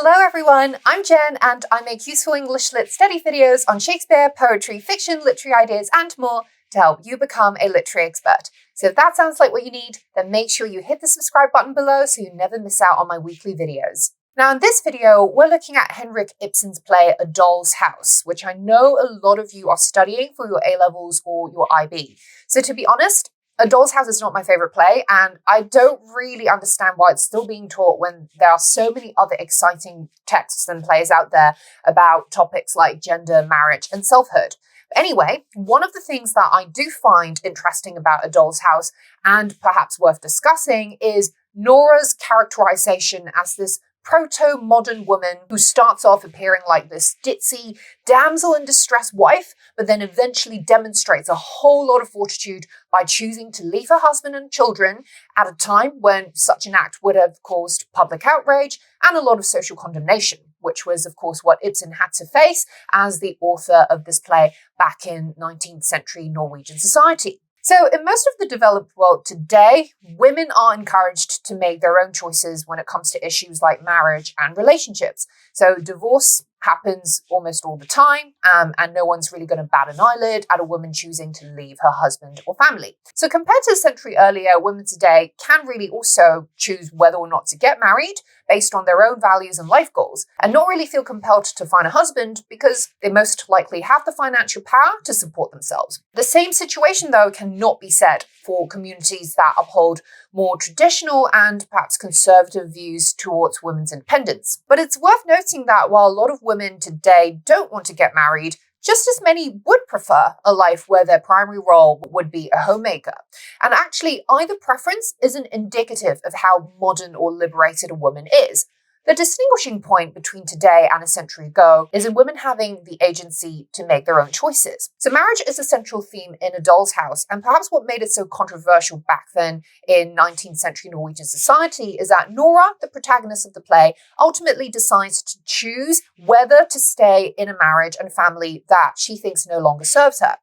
Hello everyone, I'm Jen and I make useful English Lit study videos on Shakespeare, poetry, fiction, literary ideas and more to help you become a literary expert. So if that sounds like what you need, then make sure you hit the subscribe button below so you never miss out on my weekly videos. Now in this video, we're looking at Henrik Ibsen's play A Doll's House, which I know a lot of you are studying for your A-levels or your IB. So to be honest, A Doll's House is not my favorite play, and I don't really understand why it's still being taught when there are so many other exciting texts and plays out there about topics like gender, marriage, and selfhood. But anyway, one of the things that I do find interesting about A Doll's House, and perhaps worth discussing, is Nora's characterization as this proto-modern woman who starts off appearing like this ditzy damsel in distress wife, but then eventually demonstrates a whole lot of fortitude by choosing to leave her husband and children at a time when such an act would have caused public outrage and a lot of social condemnation, which was, of course, what Ibsen had to face as the author of this play back in 19th century Norwegian society. So in most of the developed world today, women are encouraged to make their own choices when it comes to issues like marriage and relationships. So divorce happens almost all the time, and no one's really going to bat an eyelid at a woman choosing to leave her husband or family. So compared to a century earlier, women today can really also choose whether or not to get married based on their own values and life goals, and not really feel compelled to find a husband because they most likely have the financial power to support themselves. The same situation, though, cannot be said for communities that uphold more traditional and perhaps conservative views towards women's independence. But it's worth noting that while a lot of women today don't want to get married, just as many would prefer a life where their primary role would be a homemaker. And actually, either preference isn't indicative of how modern or liberated a woman is. The distinguishing point between today and a century ago is in women having the agency to make their own choices. So marriage is a central theme in A Doll's House, and perhaps what made it so controversial back then in 19th century Norwegian society is that Nora, the protagonist of the play, ultimately decides to choose whether to stay in a marriage and family that she thinks no longer serves her.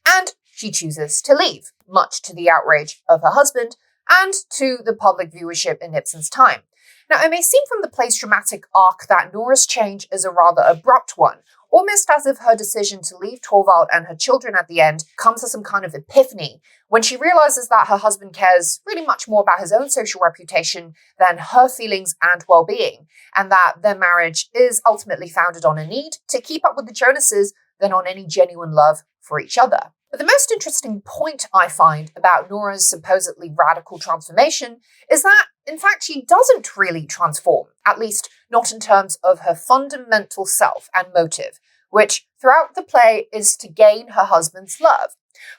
And she chooses to leave, much to the outrage of her husband and to the public viewership in Ibsen's time. Now, it may seem from the play's dramatic arc that Nora's change is a rather abrupt one, almost as if her decision to leave Torvald and her children at the end comes as some kind of epiphany, when she realizes that her husband cares really much more about his own social reputation than her feelings and well-being, and that their marriage is ultimately founded on a need to keep up with the Jonases than on any genuine love for each other. But the most interesting point I find about Nora's supposedly radical transformation is that, in fact, she doesn't really transform, at least not in terms of her fundamental self and motive, which throughout the play is to gain her husband's love.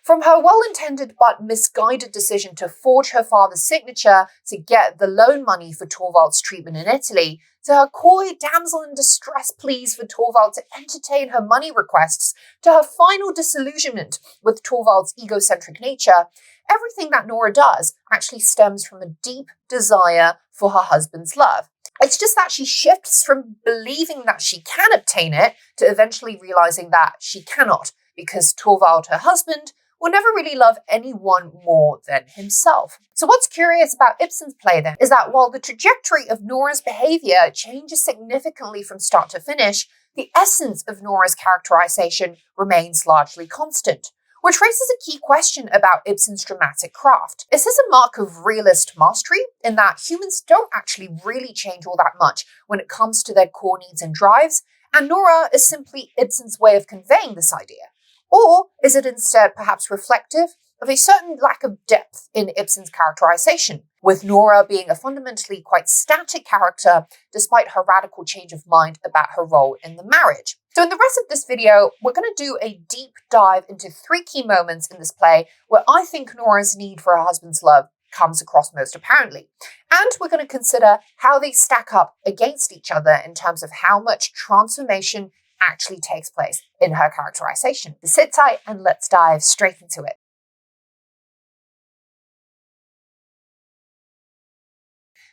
From her well-intended but misguided decision to forge her father's signature to get the loan money for Torvald's treatment in Italy, to her coy damsel in distress pleas for Torvald to entertain her money requests, to her final disillusionment with Torvald's egocentric nature, everything that Nora does actually stems from a deep desire for her husband's love. It's just that she shifts from believing that she can obtain it to eventually realizing that she cannot, because Torvald, her husband, will never really love anyone more than himself. So what's curious about Ibsen's play then is that while the trajectory of Nora's behavior changes significantly from start to finish, the essence of Nora's characterization remains largely constant, which raises a key question about Ibsen's dramatic craft. Is this a mark of realist mastery, in that humans don't actually really change all that much when it comes to their core needs and drives, and Nora is simply Ibsen's way of conveying this idea? Or is it instead perhaps reflective of a certain lack of depth in Ibsen's characterization, with Nora being a fundamentally quite static character despite her radical change of mind about her role in the marriage? So in the rest of this video, we're going to do a deep dive into 3 key moments in this play where I think Nora's need for her husband's love comes across most apparently. And we're going to consider how they stack up against each other in terms of how much transformation actually takes place in her characterization. So sit tight and let's dive straight into it.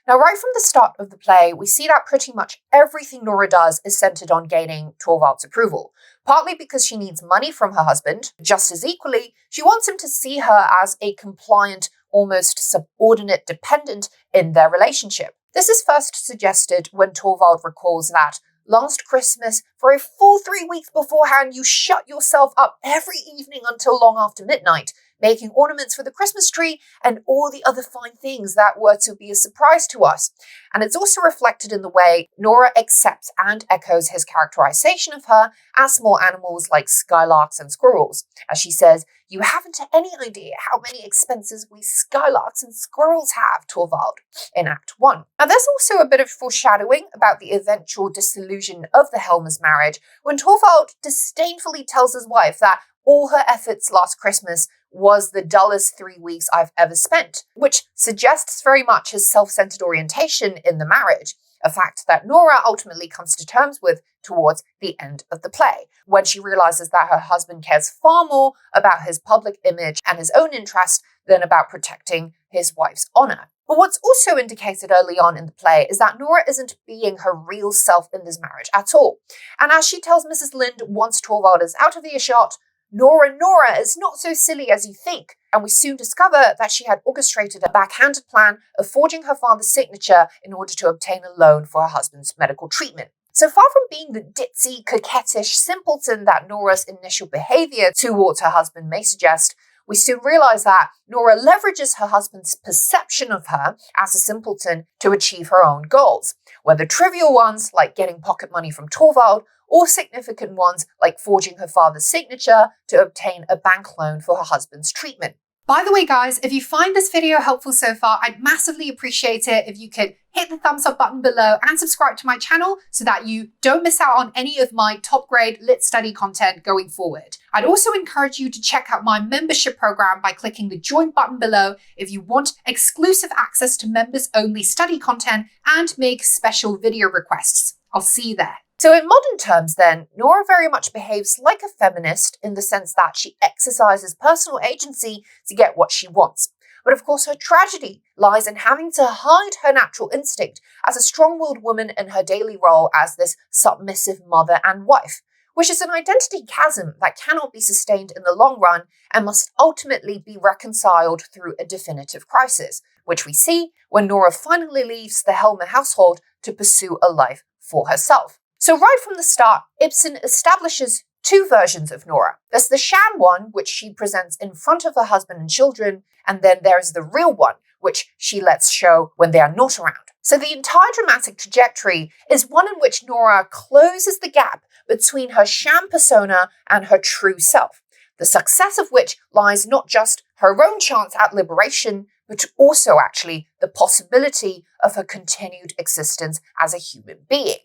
Now, right from the start of the play, we see that pretty much everything Nora does is centered on gaining Torvald's approval, partly because she needs money from her husband. Just as equally, she wants him to see her as a compliant, almost subordinate dependent in their relationship. This is first suggested when Torvald recalls that last Christmas, for a full 3 weeks beforehand, you shut yourself up every evening until long after midnight, making ornaments for the Christmas tree and all the other fine things that were to be a surprise to us. And it's also reflected in the way Nora accepts and echoes his characterization of her as small animals like skylarks and squirrels. As she says, "You haven't any idea how many expenses we skylarks and squirrels have, Torvald," in Act 1. Now, there's also a bit of foreshadowing about the eventual disillusion of the Helmer's marriage when Torvald disdainfully tells his wife that all her efforts last Christmas was the dullest 3 weeks I've ever spent, which suggests very much his self-centered orientation in the marriage, a fact that Nora ultimately comes to terms with towards the end of the play, when she realizes that her husband cares far more about his public image and his own interest than about protecting his wife's honor. But what's also indicated early on in the play is that Nora isn't being her real self in this marriage at all. And as she tells Mrs. Lind once Torvald is out of earshot, Nora is not so silly as you think, and we soon discover that she had orchestrated a backhanded plan of forging her father's signature in order to obtain a loan for her husband's medical treatment. So far from being the ditzy, coquettish simpleton that Nora's initial behavior towards her husband may suggest, we soon realize that Nora leverages her husband's perception of her as a simpleton to achieve her own goals, whether trivial ones like getting pocket money from Torvald, or significant ones like forging her father's signature to obtain a bank loan for her husband's treatment. By the way, guys, if you find this video helpful so far, I'd massively appreciate it if you could hit the thumbs up button below and subscribe to my channel so that you don't miss out on any of my top grade lit study content going forward. I'd also encourage you to check out my membership program by clicking the join button below if you want exclusive access to members only study content and make special video requests. I'll see you there. So in modern terms then, Nora very much behaves like a feminist in the sense that she exercises personal agency to get what she wants. But of course her tragedy lies in having to hide her natural instinct as a strong-willed woman in her daily role as this submissive mother and wife, which is an identity chasm that cannot be sustained in the long run and must ultimately be reconciled through a definitive crisis, which we see when Nora finally leaves the Helmer household to pursue a life for herself. So right from the start, Ibsen establishes two versions of Nora. There's the sham one, which she presents in front of her husband and children, and then there's the real one, which she lets show when they are not around. So the entire dramatic trajectory is one in which Nora closes the gap between her sham persona and her true self, the success of which lies not just her own chance at liberation, but also actually the possibility of her continued existence as a human being.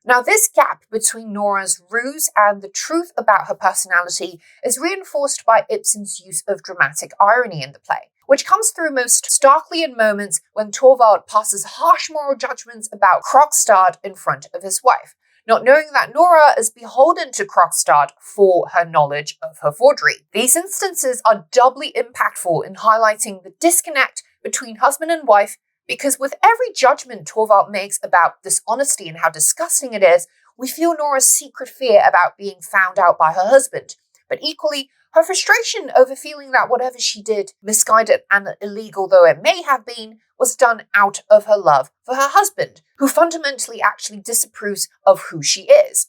Now, this gap between Nora's ruse and the truth about her personality is reinforced by Ibsen's use of dramatic irony in the play, which comes through most starkly in moments when Torvald passes harsh moral judgments about Krogstad in front of his wife, not knowing that Nora is beholden to Krogstad for her knowledge of her forgery. These instances are doubly impactful in highlighting the disconnect between husband and wife, because with every judgment Torvald makes about dishonesty and how disgusting it is, we feel Nora's secret fear about being found out by her husband. But equally, her frustration over feeling that whatever she did, misguided and illegal though it may have been, was done out of her love for her husband, who fundamentally actually disapproves of who she is.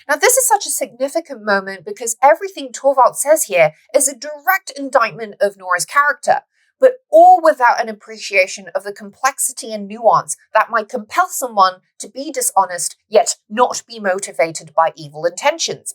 Now, this is such a significant moment because everything Torvald says here is a direct indictment of Nora's character, but all without an appreciation of the complexity and nuance that might compel someone to be dishonest, yet not be motivated by evil intentions.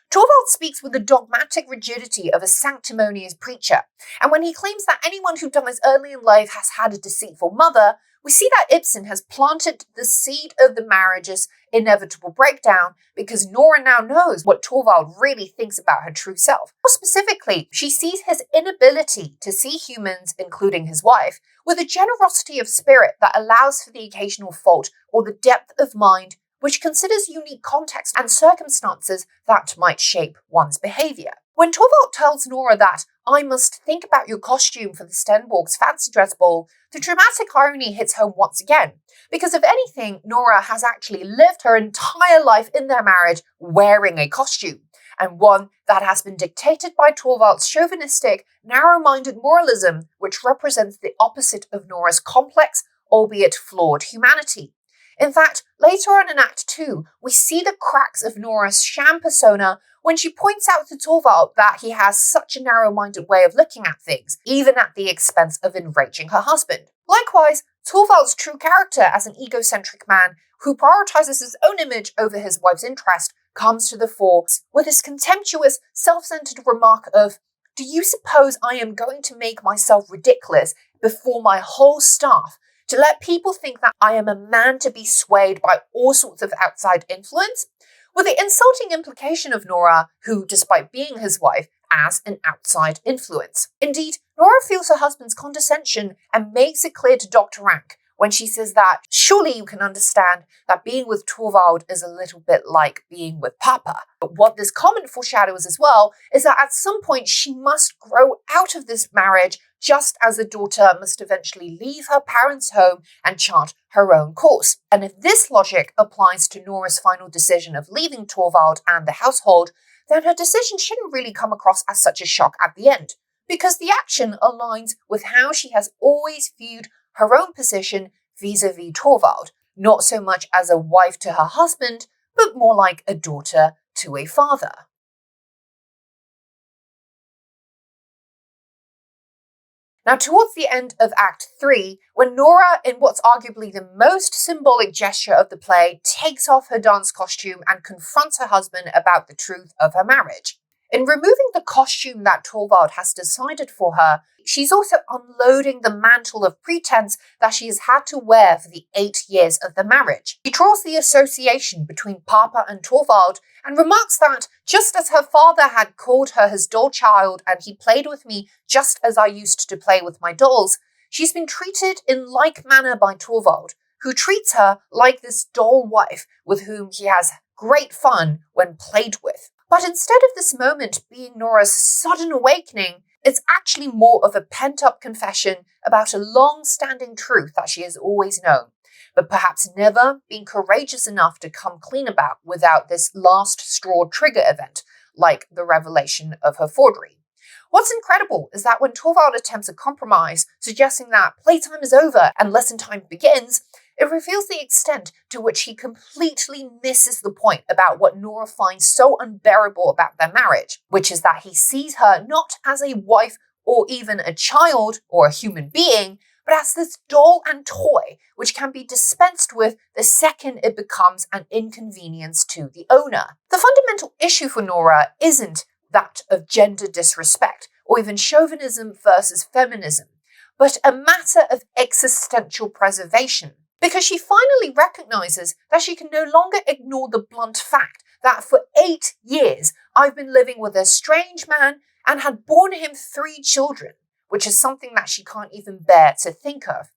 Torvald speaks with the dogmatic rigidity of a sanctimonious preacher, and when he claims that anyone who dies early in life has had a deceitful mother, we see that Ibsen has planted the seed of the marriage's inevitable breakdown because Nora now knows what Torvald really thinks about her true self. More specifically, she sees his inability to see humans, including his wife, with a generosity of spirit that allows for the occasional fault or the depth of mind which considers unique context and circumstances that might shape one's behavior. When Torvald tells Nora that I must think about your costume for the Stenborg's fancy dress ball, the dramatic irony hits home once again. Because if anything, Nora has actually lived her entire life in their marriage wearing a costume, and one that has been dictated by Torvald's chauvinistic, narrow-minded moralism, which represents the opposite of Nora's complex, albeit flawed humanity. In fact, later on in Act 2, we see the cracks of Nora's sham persona when she points out to Torvald that he has such a narrow-minded way of looking at things, even at the expense of enraging her husband. Likewise, Torvald's true character as an egocentric man who prioritizes his own image over his wife's interest comes to the fore with his contemptuous, self-centered remark of, "Do you suppose I am going to make myself ridiculous before my whole staff to let people think that I am a man to be swayed by all sorts of outside influence?" With the insulting implication of Nora, who, despite being his wife, as an outside influence. Indeed, Nora feels her husband's condescension and makes it clear to Dr. Rank when she says that surely you can understand that being with Torvald is a little bit like being with Papa. But what this comment foreshadows as well is that at some point she must grow out of this marriage, just as a daughter must eventually leave her parents' home and chart her own course. And if this logic applies to Nora's final decision of leaving Torvald and the household, then her decision shouldn't really come across as such a shock at the end, because the action aligns with how she has always viewed her own position vis-a-vis Torvald, not so much as a wife to her husband, but more like a daughter to a father. Now, towards the end of Act 3, when Nora, in what's arguably the most symbolic gesture of the play, takes off her dance costume and confronts her husband about the truth of her marriage. In removing the costume that Torvald has decided for her, she's also unloading the mantle of pretense that she has had to wear for the 8 years of the marriage. She draws the association between Papa and Torvald and remarks that just as her father had called her his doll child and he played with me just as I used to play with my dolls, she's been treated in like manner by Torvald, who treats her like this doll wife with whom he has great fun when played with. But instead of this moment being Nora's sudden awakening, it's actually more of a pent-up confession about a long-standing truth that she has always known, but perhaps never been courageous enough to come clean about without this last straw trigger event, like the revelation of her forgery. What's incredible is that when Torvald attempts a compromise, suggesting that playtime is over and lesson time begins, it reveals the extent to which he completely misses the point about what Nora finds so unbearable about their marriage, which is that he sees her not as a wife or even a child or a human being, but as this doll and toy which can be dispensed with the second it becomes an inconvenience to the owner. The fundamental issue for Nora isn't that of gender disrespect or even chauvinism versus feminism, but a matter of existential preservation. Because she finally recognizes that she can no longer ignore the blunt fact that for 8 years I've been living with a strange man and had borne him 3 children, which is something that she can't even bear to think of.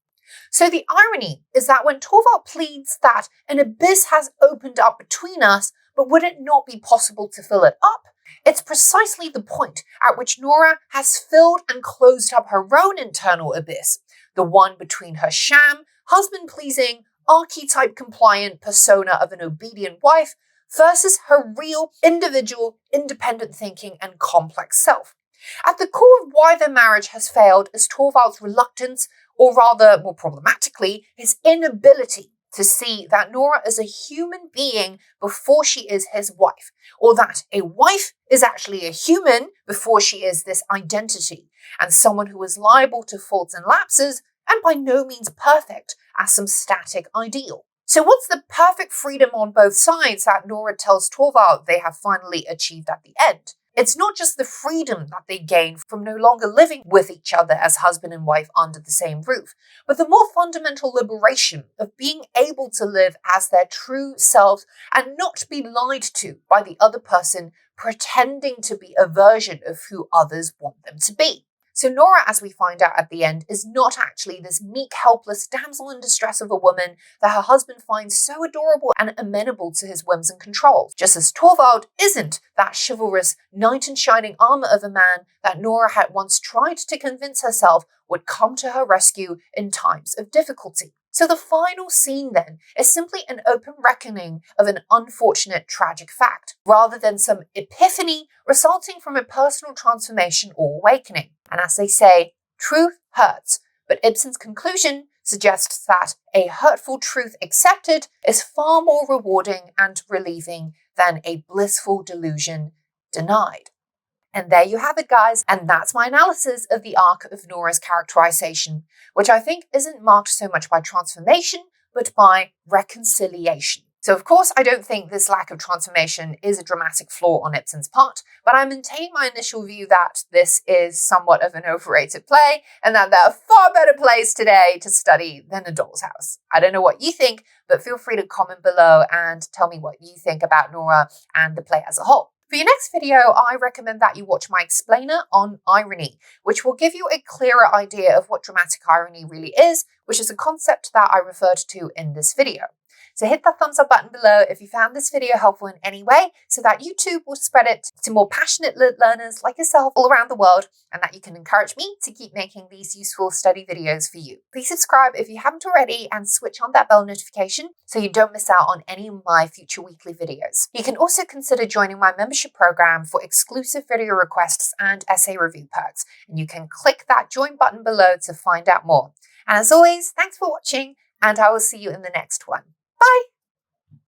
So the irony is that when Torvald pleads that an abyss has opened up between us, but would it not be possible to fill it up? It's precisely the point at which Nora has filled and closed up her own internal abyss, the one between her sham, husband-pleasing, archetype-compliant persona of an obedient wife versus her real, individual, independent thinking and complex self. At the core of why their marriage has failed is Torvald's reluctance, or rather, more problematically, his inability to see that Nora is a human being before she is his wife, or that a wife is actually a human before she is this identity, and someone who is liable to faults and lapses, and by no means perfect as some static ideal. So what's the perfect freedom on both sides that Nora tells Torvald they have finally achieved at the end? It's not just the freedom that they gain from no longer living with each other as husband and wife under the same roof, but the more fundamental liberation of being able to live as their true selves and not be lied to by the other person pretending to be a version of who others want them to be. So Nora, as we find out at the end, is not actually this meek, helpless damsel in distress of a woman that her husband finds so adorable and amenable to his whims and controls, just as Torvald isn't that chivalrous knight in shining armor of a man that Nora had once tried to convince herself would come to her rescue in times of difficulty. So the final scene then is simply an open reckoning of an unfortunate tragic fact, rather than some epiphany resulting from a personal transformation or awakening. And as they say, truth hurts, but Ibsen's conclusion suggests that a hurtful truth accepted is far more rewarding and relieving than a blissful delusion denied. And there you have it, guys, and that's my analysis of the arc of Nora's characterization, which I think isn't marked so much by transformation, but by reconciliation. So of course, I don't think this lack of transformation is a dramatic flaw on Ibsen's part, but I maintain my initial view that this is somewhat of an overrated play, and that there are far better plays today to study than A Doll's House. I don't know what you think, but feel free to comment below and tell me what you think about Nora and the play as a whole. For your next video, I recommend that you watch my explainer on irony, which will give you a clearer idea of what dramatic irony really is, which is a concept that I referred to in this video. So hit that thumbs up button below if you found this video helpful in any way, so that YouTube will spread it to more passionate lit learners like yourself all around the world, and that you can encourage me to keep making these useful study videos for you. Please subscribe if you haven't already and switch on that bell notification so you don't miss out on any of my future weekly videos. You can also consider joining my membership program for exclusive video requests and essay review perks, and you can click that join button below to find out more. And as always, thanks for watching, and I will see you in the next one. Bye!